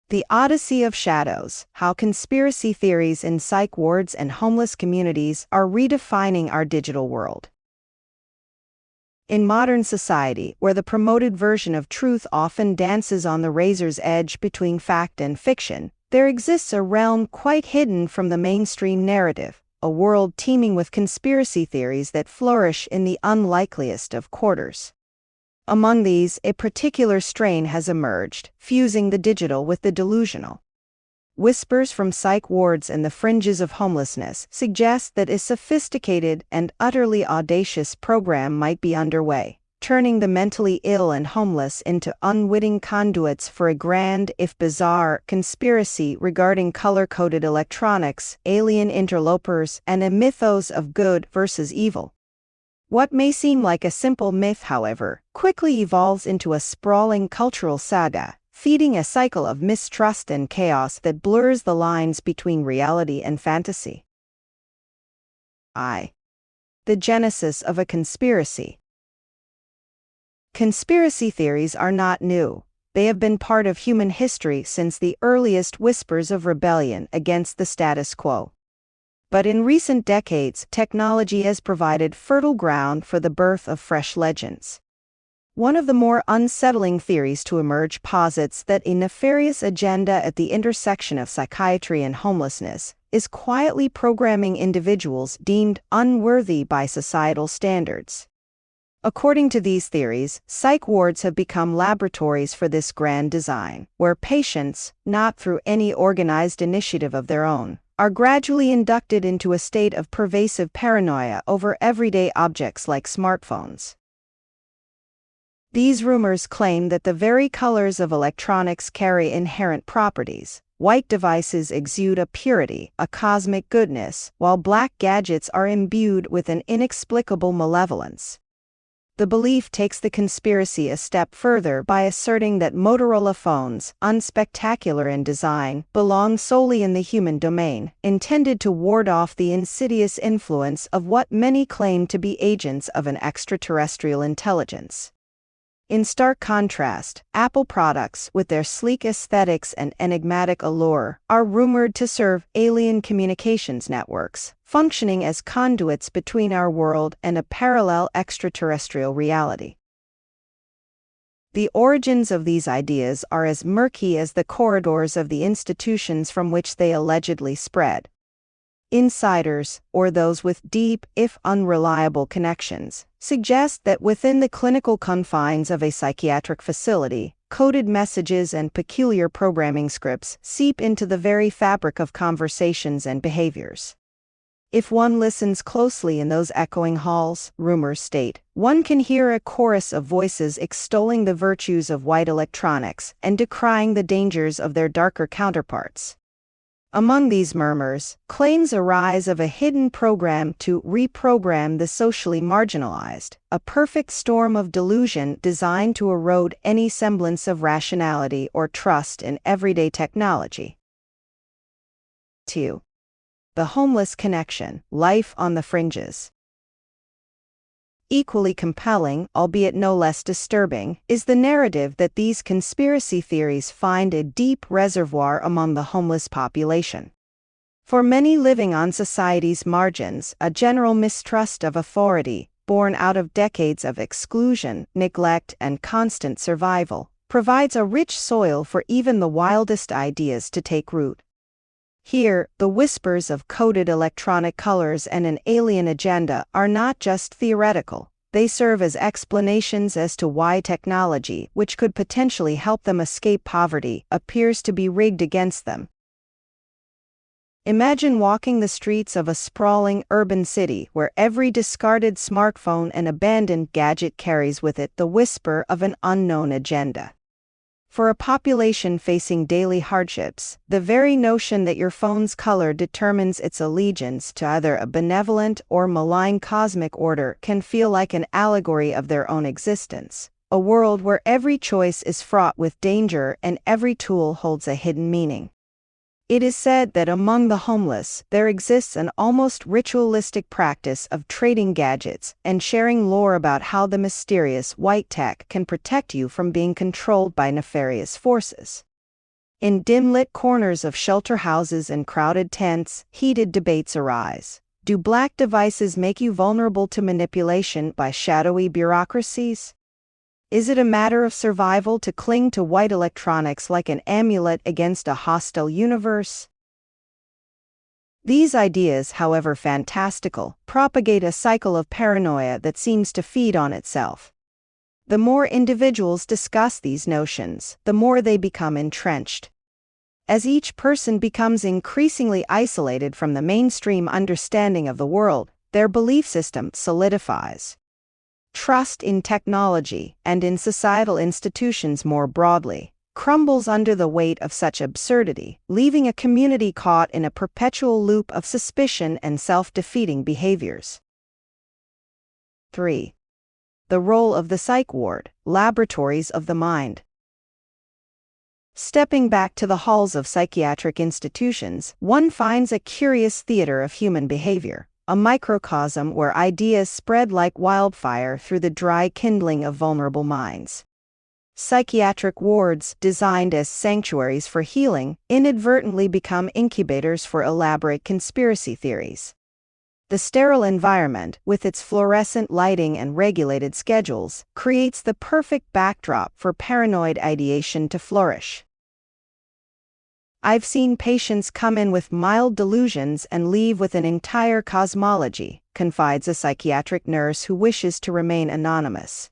The Odyssey of Shadows: How Conspiracy Theories in Psych Wards and Homeless Communities Are Redefining Our Digital World. In modern society, where the promoted version of truth often dances on the razor's edge between fact and fiction, there exists a realm quite hidden from the mainstream narrative, a world teeming with conspiracy theories that flourish in the unlikeliest of quarters. Among these, a particular strain has emerged, fusing the digital with the delusional. Whispers from psych wards and the fringes of homelessness suggest that a sophisticated and utterly audacious program might be underway, turning the mentally ill and homeless into unwitting conduits for a grand, if bizarre, conspiracy regarding color-coded electronics, alien interlopers, and a mythos of good versus evil. What may seem like a simple myth, however, quickly evolves into a sprawling cultural saga, feeding a cycle of mistrust and chaos that blurs the lines between reality and fantasy. The genesis of a conspiracy. Conspiracy theories are not new. They have been part of human history since the earliest whispers of rebellion against the status quo. But in recent decades, technology has provided fertile ground for the birth of fresh legends. One of the more unsettling theories to emerge posits that a nefarious agenda at the intersection of psychiatry and homelessness is quietly programming individuals deemed unworthy by societal standards. According to these theories, psych wards have become laboratories for this grand design, where patients, not through any organized initiative of their own, are gradually inducted into a state of pervasive paranoia over everyday objects like smartphones. These rumors claim that the very colors of electronics carry inherent properties. White devices exude a purity, a cosmic goodness, while black gadgets are imbued with an inexplicable malevolence. The belief takes the conspiracy a step further by asserting that Motorola phones, unspectacular in design, belong solely in the human domain, intended to ward off the insidious influence of what many claim to be agents of an extraterrestrial intelligence. In stark contrast, Apple products, with their sleek aesthetics and enigmatic allure, are rumored to serve alien communications networks, functioning as conduits between our world and a parallel extraterrestrial reality. The origins of these ideas are as murky as the corridors of the institutions from which they allegedly spread. Insiders, or those with deep, if unreliable connections, suggest that within the clinical confines of a psychiatric facility, coded messages and peculiar programming scripts seep into the very fabric of conversations and behaviors. If one listens closely in those echoing halls, rumors state, one can hear a chorus of voices extolling the virtues of white electronics and decrying the dangers of their darker counterparts. Among these murmurs, claims arise of a hidden program to reprogram the socially marginalized, a perfect storm of delusion designed to erode any semblance of rationality or trust in everyday technology. 2. The homeless connection: life on the fringes. Equally compelling, albeit no less disturbing, is the narrative that these conspiracy theories find a deep reservoir among the homeless population. For many living on society's margins, a general mistrust of authority, born out of decades of exclusion, neglect, and constant survival, provides a rich soil for even the wildest ideas to take root. Here, the whispers of coded electronic colors and an alien agenda are not just theoretical. They serve as explanations as to why technology, which could potentially help them escape poverty, appears to be rigged against them. Imagine walking the streets of a sprawling urban city where every discarded smartphone and abandoned gadget carries with it the whisper of an unknown agenda. For a population facing daily hardships, the very notion that your phone's color determines its allegiance to either a benevolent or malign cosmic order can feel like an allegory of their own existence, a world where every choice is fraught with danger and every tool holds a hidden meaning. It is said that among the homeless, there exists an almost ritualistic practice of trading gadgets and sharing lore about how the mysterious white tech can protect you from being controlled by nefarious forces. In dim-lit corners of shelter houses and crowded tents, heated debates arise. Do black devices make you vulnerable to manipulation by shadowy bureaucracies? Is it a matter of survival to cling to white electronics like an amulet against a hostile universe? These ideas, however fantastical, propagate a cycle of paranoia that seems to feed on itself. The more individuals discuss these notions, the more they become entrenched. As each person becomes increasingly isolated from the mainstream understanding of the world, their belief system solidifies. Trust in technology, and in societal institutions more broadly, crumbles under the weight of such absurdity, leaving a community caught in a perpetual loop of suspicion and self-defeating behaviors. 3. The role of the psych ward, laboratories of the mind. Stepping back to the halls of psychiatric institutions, one finds a curious theater of human behavior, a microcosm where ideas spread like wildfire through the dry kindling of vulnerable minds. Psychiatric wards, designed as sanctuaries for healing, inadvertently become incubators for elaborate conspiracy theories. The sterile environment, with its fluorescent lighting and regulated schedules, creates the perfect backdrop for paranoid ideation to flourish. I've seen patients come in with mild delusions and leave with an entire cosmology, confides a psychiatric nurse who wishes to remain anonymous.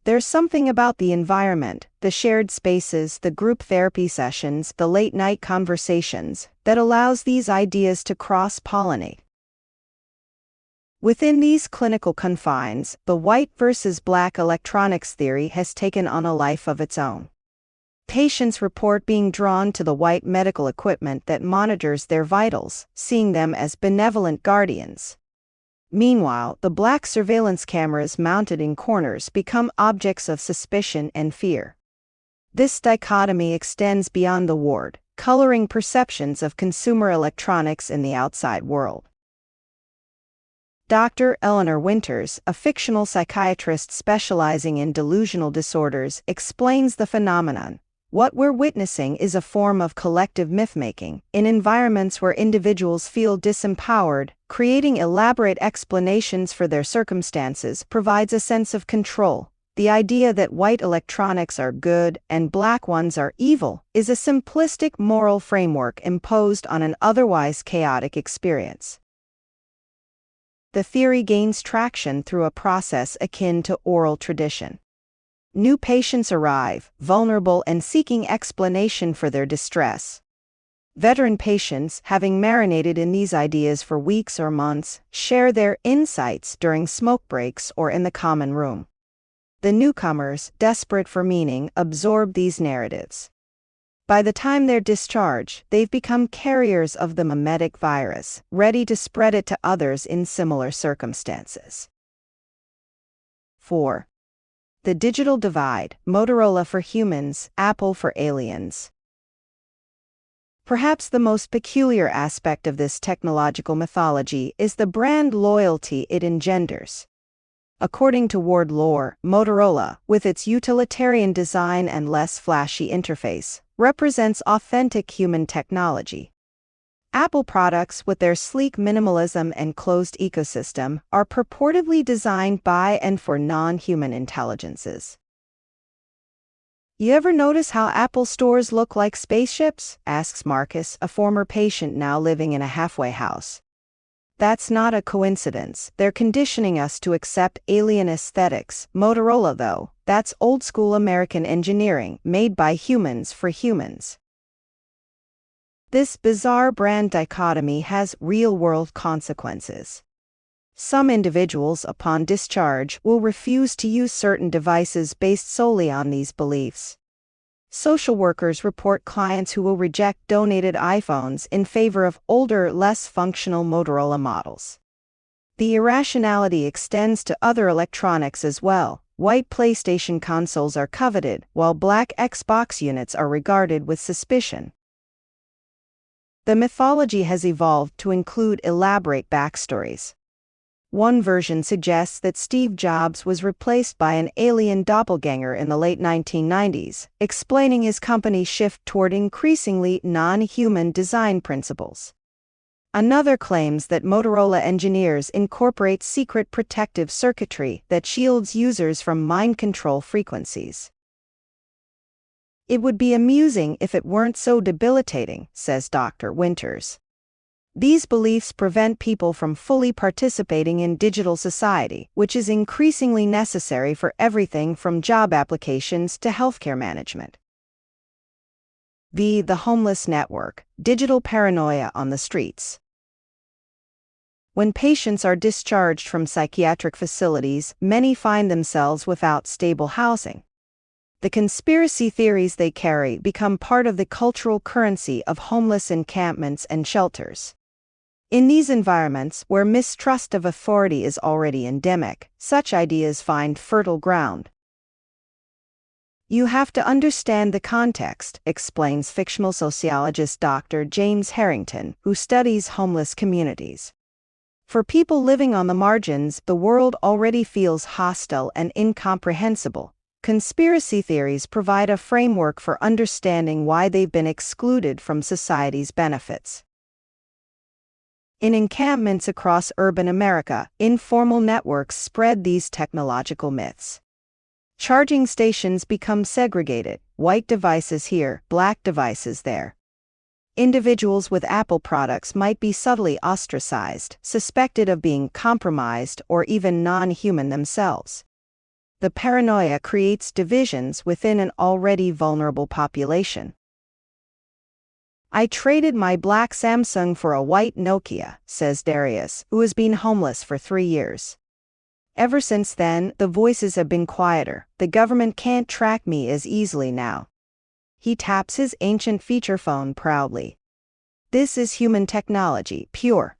There's something about the environment, the shared spaces, the group therapy sessions, the late-night conversations, that allows these ideas to cross-pollinate. Within these clinical confines, the white versus black electronics theory has taken on a life of its own. Patients report being drawn to the white medical equipment that monitors their vitals, seeing them as benevolent guardians. Meanwhile, the black surveillance cameras mounted in corners become objects of suspicion and fear. This dichotomy extends beyond the ward, coloring perceptions of consumer electronics in the outside world. Dr. Eleanor Winters, a fictional psychiatrist specializing in delusional disorders, explains the phenomenon. What we're witnessing is a form of collective myth-making. In environments where individuals feel disempowered, creating elaborate explanations for their circumstances provides a sense of control. The idea that white electronics are good and black ones are evil is a simplistic moral framework imposed on an otherwise chaotic experience. The theory gains traction through a process akin to oral tradition. New patients arrive, vulnerable and seeking explanation for their distress. Veteran patients, having marinated in these ideas for weeks or months, share their insights during smoke breaks or in the common room. The newcomers, desperate for meaning, absorb these narratives. By the time they're discharged, they've become carriers of the mimetic virus, ready to spread it to others in similar circumstances. 4. The digital divide, Motorola for humans, Apple for aliens. Perhaps the most peculiar aspect of this technological mythology is the brand loyalty it engenders. According to Ward Lore, Motorola, with its utilitarian design and less flashy interface, represents authentic human technology. Apple products, with their sleek minimalism and closed ecosystem, are purportedly designed by and for non-human intelligences. You ever notice how Apple stores look like spaceships? Asks Marcus, a former patient now living in a halfway house. That's not a coincidence. They're conditioning us to accept alien aesthetics. Motorola, though, that's old-school American engineering, made by humans for humans. This bizarre brand dichotomy has real-world consequences. Some individuals, upon discharge, will refuse to use certain devices based solely on these beliefs. Social workers report clients who will reject donated iPhones in favor of older, less functional Motorola models. The irrationality extends to other electronics as well. White PlayStation consoles are coveted, while black Xbox units are regarded with suspicion. The mythology has evolved to include elaborate backstories. One version suggests that Steve Jobs was replaced by an alien doppelganger in the late 1990s, explaining his company's shift toward increasingly non-human design principles. Another claims that Motorola engineers incorporate secret protective circuitry that shields users from mind control frequencies. It would be amusing if it weren't so debilitating, says Dr. Winters. These beliefs prevent people from fully participating in digital society, which is increasingly necessary for everything from job applications to healthcare management. The homeless network, digital paranoia on the streets. When patients are discharged from psychiatric facilities, many find themselves without stable housing. The conspiracy theories they carry become part of the cultural currency of homeless encampments and shelters. In these environments, where mistrust of authority is already endemic, such ideas find fertile ground. You have to understand the context, explains fictional sociologist Dr. James Harrington, who studies homeless communities. For people living on the margins, the world already feels hostile and incomprehensible. Conspiracy theories provide a framework for understanding why they've been excluded from society's benefits. In encampments across urban America, informal networks spread these technological myths. Charging stations become segregated, white devices here, black devices there. Individuals with Apple products might be subtly ostracized, suspected of being compromised or even non-human themselves. The paranoia creates divisions within an already vulnerable population. I traded my black Samsung for a white Nokia, says Darius, who has been homeless for 3 years. Ever since then, the voices have been quieter. The government can't track me as easily now. He taps his ancient feature phone proudly. This is human technology, pure.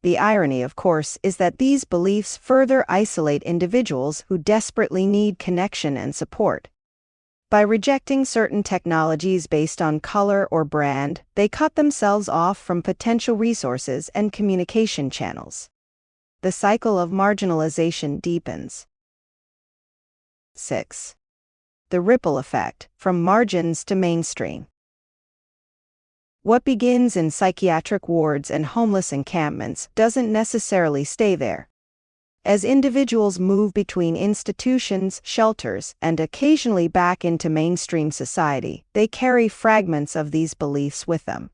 The irony, of course, is that these beliefs further isolate individuals who desperately need connection and support. By rejecting certain technologies based on color or brand, they cut themselves off from potential resources and communication channels. The cycle of marginalization deepens. 6. The ripple effect, from margins to mainstream. What begins in psychiatric wards and homeless encampments doesn't necessarily stay there. As individuals move between institutions, shelters, and occasionally back into mainstream society, they carry fragments of these beliefs with them.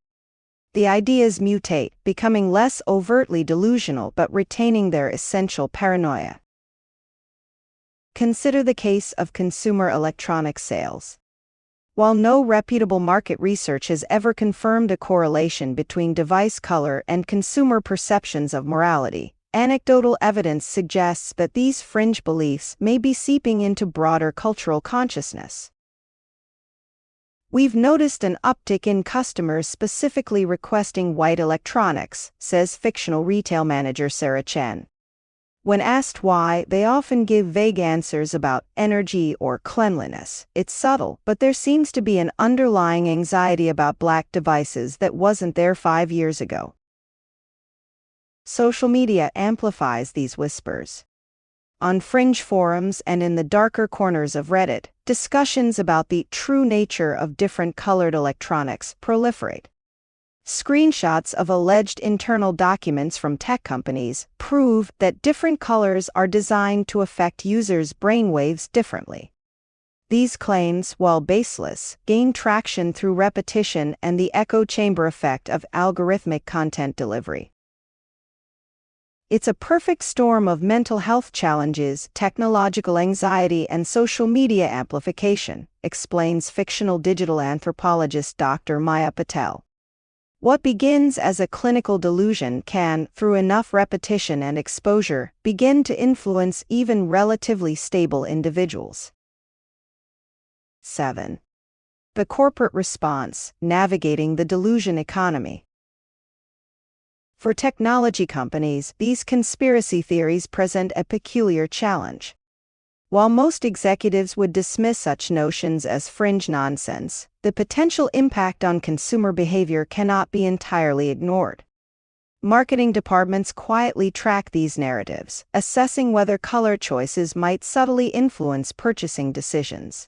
The ideas mutate, becoming less overtly delusional but retaining their essential paranoia. Consider the case of consumer electronics sales. While no reputable market research has ever confirmed a correlation between device color and consumer perceptions of morality, anecdotal evidence suggests that these fringe beliefs may be seeping into broader cultural consciousness. We've noticed an uptick in customers specifically requesting white electronics, says fictional retail manager Sarah Chen. When asked why, they often give vague answers about energy or cleanliness. It's subtle, but there seems to be an underlying anxiety about black devices that wasn't there 5 years ago. Social media amplifies these whispers. On fringe forums and in the darker corners of Reddit, discussions about the true nature of different colored electronics proliferate. Screenshots of alleged internal documents from tech companies prove that different colors are designed to affect users' brainwaves differently. These claims, while baseless, gain traction through repetition and the echo chamber effect of algorithmic content delivery. It's a perfect storm of mental health challenges, technological anxiety, and social media amplification, explains fictional digital anthropologist Dr. Maya Patel. What begins as a clinical delusion can, through enough repetition and exposure, begin to influence even relatively stable individuals. 7. The corporate response, navigating the delusion economy. For technology companies, these conspiracy theories present a peculiar challenge. While most executives would dismiss such notions as fringe nonsense, the potential impact on consumer behavior cannot be entirely ignored. Marketing departments quietly track these narratives, assessing whether color choices might subtly influence purchasing decisions.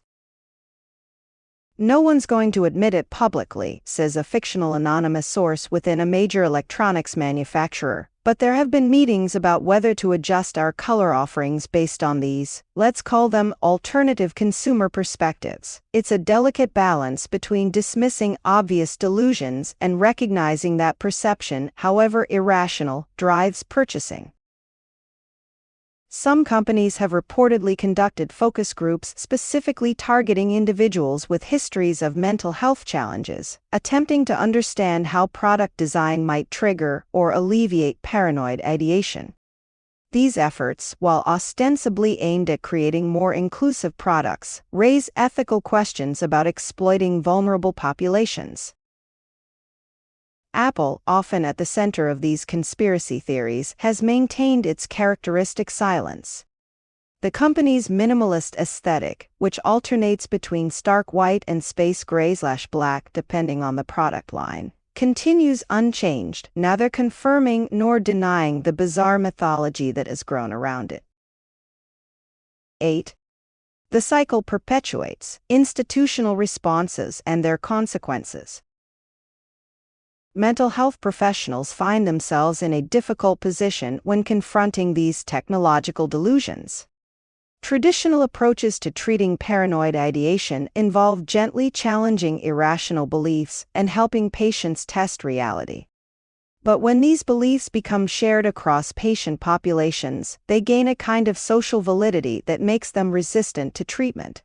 "No one's going to admit it publicly," says a fictional anonymous source within a major electronics manufacturer, "but there have been meetings about whether to adjust our color offerings based on these, let's call them alternative consumer perspectives." It's a delicate balance between dismissing obvious delusions and recognizing that perception, however irrational, drives purchasing. Some companies have reportedly conducted focus groups specifically targeting individuals with histories of mental health challenges, attempting to understand how product design might trigger or alleviate paranoid ideation. These efforts, while ostensibly aimed at creating more inclusive products, raise ethical questions about exploiting vulnerable populations. Apple, often at the center of these conspiracy theories, has maintained its characteristic silence. The company's minimalist aesthetic, which alternates between stark white and space gray/black depending on the product line, continues unchanged, neither confirming nor denying the bizarre mythology that has grown around it. 8. The cycle perpetuates: institutional responses and their consequences. Mental health professionals find themselves in a difficult position when confronting these technological delusions. Traditional approaches to treating paranoid ideation involve gently challenging irrational beliefs and helping patients test reality. But when these beliefs become shared across patient populations, they gain a kind of social validity that makes them resistant to treatment.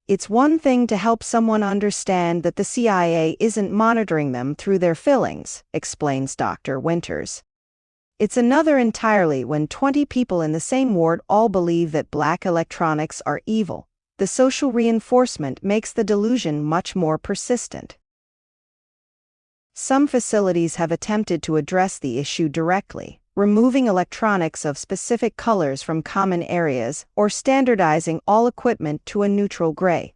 "It's one thing to help someone understand that the CIA isn't monitoring them through their fillings," explains Dr. Winters. "It's another entirely when 20 people in the same ward all believe that black electronics are evil. The social reinforcement makes the delusion much more persistent." Some facilities have attempted to address the issue directly, removing electronics of specific colors from common areas or standardizing all equipment to a neutral gray.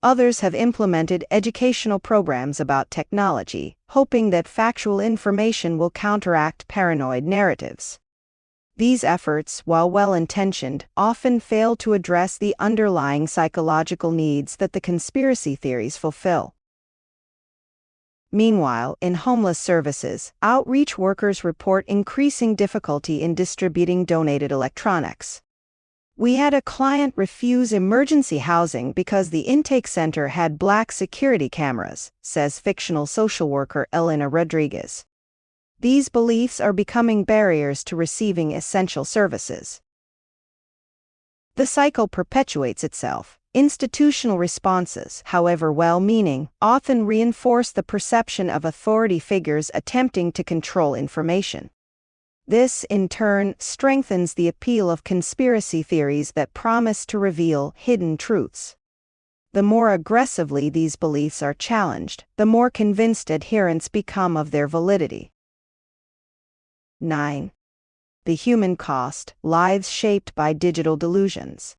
Others have implemented educational programs about technology, hoping that factual information will counteract paranoid narratives. These efforts, while well-intentioned, often fail to address the underlying psychological needs that the conspiracy theories fulfill. Meanwhile, in homeless services, outreach workers report increasing difficulty in distributing donated electronics. "We had a client refuse emergency housing because the intake center had black security cameras," says fictional social worker Elena Rodriguez. These beliefs are becoming barriers to receiving essential services. The cycle perpetuates itself. Institutional responses, however well-meaning, often reinforce the perception of authority figures attempting to control information. This, in turn, strengthens the appeal of conspiracy theories that promise to reveal hidden truths. The more aggressively these beliefs are challenged, the more convinced adherents become of their validity. 9. The human cost: lives shaped by digital delusions.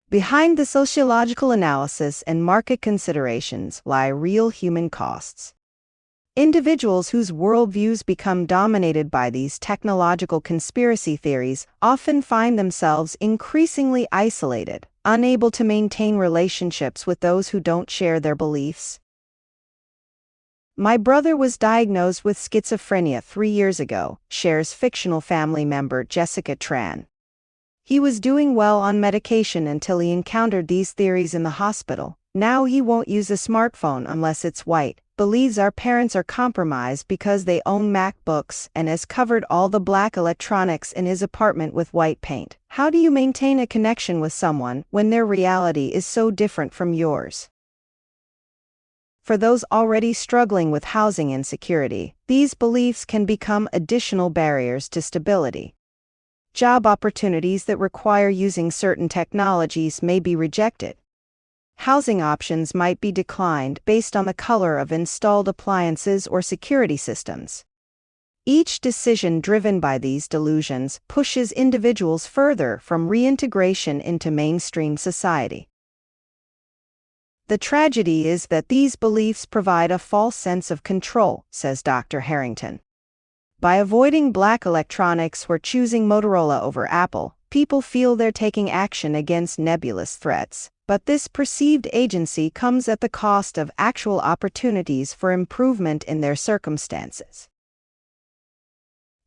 Behind the sociological analysis and market considerations lie real human costs. Individuals whose worldviews become dominated by these technological conspiracy theories often find themselves increasingly isolated, unable to maintain relationships with those who don't share their beliefs. "My brother was diagnosed with schizophrenia 3 years ago," shares fictional family member Jessica Tran. "He was doing well on medication until he encountered these theories in the hospital. Now he won't use a smartphone unless it's white, believes our parents are compromised because they own MacBooks, and has covered all the black electronics in his apartment with white paint." How do you maintain a connection with someone when their reality is so different from yours? For those already struggling with housing insecurity, these beliefs can become additional barriers to stability. Job opportunities that require using certain technologies may be rejected. Housing options might be declined based on the color of installed appliances or security systems. Each decision driven by these delusions pushes individuals further from reintegration into mainstream society. The tragedy is that these beliefs provide a false sense of control, says Dr. Harrington. By avoiding black electronics or choosing Motorola over Apple, people feel they're taking action against nebulous threats, but this perceived agency comes at the cost of actual opportunities for improvement in their circumstances.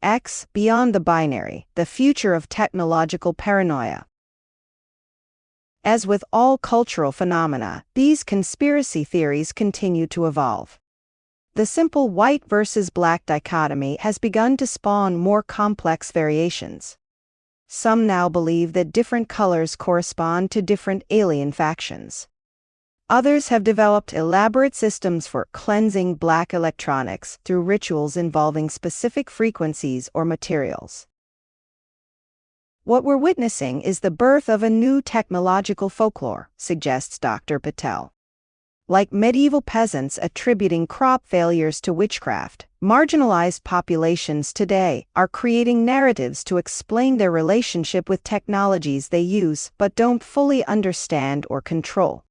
X. Beyond the binary, the future of technological paranoia. As with all cultural phenomena, these conspiracy theories continue to evolve. The simple white versus black dichotomy has begun to spawn more complex variations. Some now believe that different colors correspond to different alien factions. Others have developed elaborate systems for cleansing black electronics through rituals involving specific frequencies or materials. What we're witnessing is the birth of a new technological folklore, suggests Dr. Patel. Like medieval peasants attributing crop failures to witchcraft, marginalized populations today are creating narratives to explain their relationship with technologies they use but don't fully understand or control.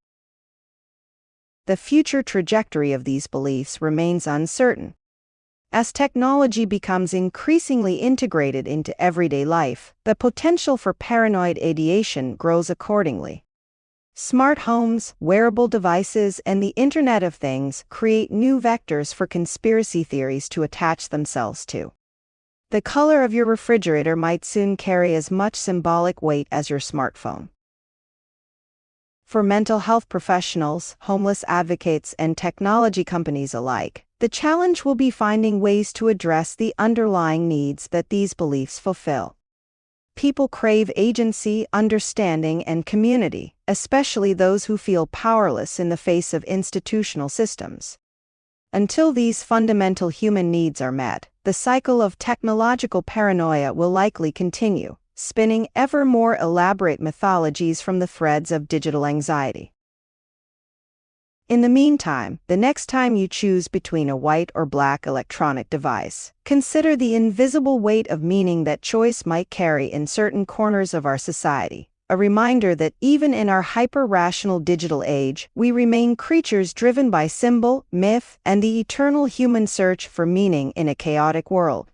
The future trajectory of these beliefs remains uncertain. As technology becomes increasingly integrated into everyday life, the potential for paranoid ideation grows accordingly. Smart homes, wearable devices, and the Internet of Things create new vectors for conspiracy theories to attach themselves to. The color of your refrigerator might soon carry as much symbolic weight as your smartphone. For mental health professionals, homeless advocates, and technology companies alike, the challenge will be finding ways to address the underlying needs that these beliefs fulfill. People crave agency, understanding, and community, especially those who feel powerless in the face of institutional systems. Until these fundamental human needs are met, the cycle of technological paranoia will likely continue, spinning ever more elaborate mythologies from the threads of digital anxiety. In the meantime, the next time you choose between a white or black electronic device, consider the invisible weight of meaning that choice might carry in certain corners of our society, a reminder that even in our hyper-rational digital age, we remain creatures driven by symbol, myth, and the eternal human search for meaning in a chaotic world.